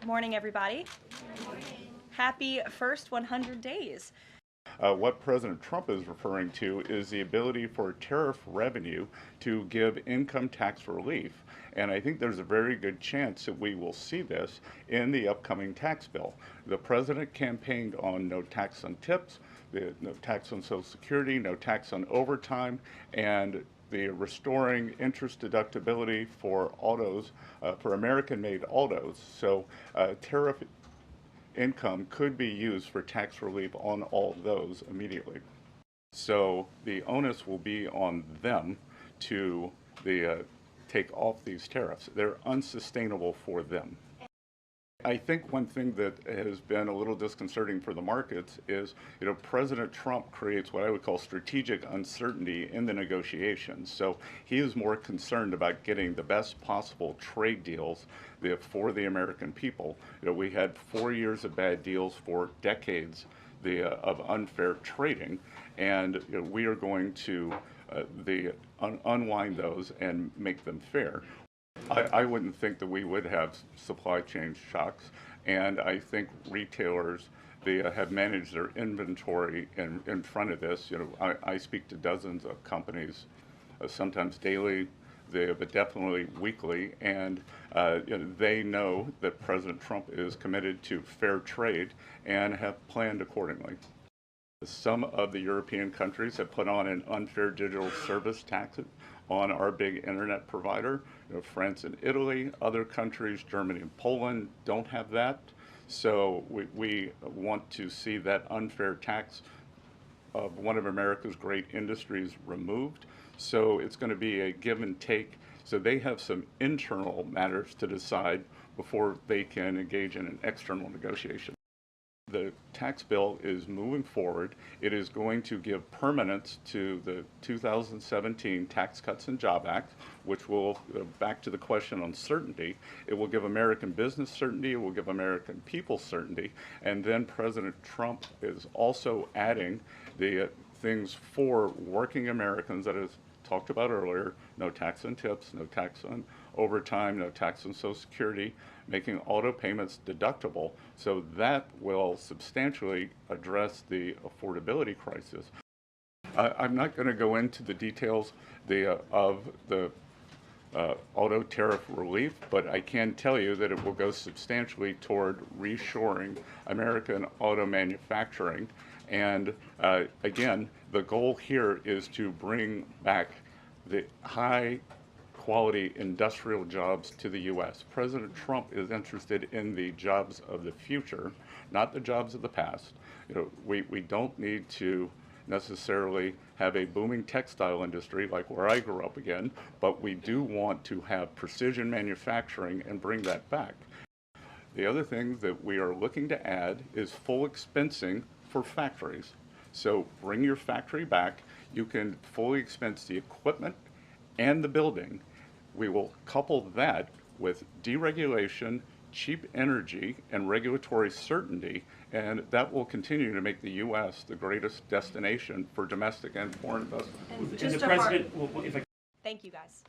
Morning, everybody. Good morning. Happy first 100 days. What President Trump is referring to is the ability for tariff revenue to give income tax relief. And I think there's a very good chance that we will see this in the upcoming tax bill. The president campaigned on no tax on tips, no tax on Social Security, no tax on overtime, and the restoring interest deductibility for autos, for American-made autos. So tariff income could be used for tax relief on all those immediately. So the onus will be on them to take off these tariffs. They're unsustainable for them. I think one thing that has been a little disconcerting for the markets is, President Trump creates what I would call strategic uncertainty in the negotiations. So he is more concerned about getting the best possible trade deals for the American people. We had 4 years of bad deals for decades of unfair trading, and we are going to unwind those and make them fair. I wouldn't think that we would have supply chain shocks, and I think retailers have managed their inventory in front of this. I speak to dozens of companies, sometimes daily, but definitely weekly, and they know that President Trump is committed to fair trade and have planned accordingly. Some of the European countries have put on an unfair digital service tax on our big internet provider. France and Italy, other countries, Germany and Poland, don't have that. So we want to see that unfair tax of one of America's great industries removed. So it's going to be a give and take. So they have some internal matters to decide before they can engage in an external negotiation. The tax bill is moving forward. It is going to give permanence to the 2017 Tax Cuts and Jobs Act, which will, back to the question on certainty, it will give American business certainty, it will give American people certainty, and then President Trump is also adding the things for working Americans that is talked about earlier: no tax on tips, no tax on overtime, no tax on Social Security, making auto payments deductible. So that will substantially address the affordability crisis. I'm not going to go into the details of the auto tariff relief, but I can tell you that it will go substantially toward reshoring American auto manufacturing. And again, the goal here is to bring back the high quality industrial jobs to the U.S. President Trump is interested in the jobs of the future, not the jobs of the past. We don't need to necessarily have a booming textile industry like where I grew up again, but we do want to have precision manufacturing and bring that back. The other thing that we are looking to add is full expensing for factories. So bring your factory back. You can fully expense the equipment and the building. We will couple that with deregulation, cheap energy, and regulatory certainty, and that will continue to make the U.S. the greatest destination for domestic and foreign investment. Thank you, guys.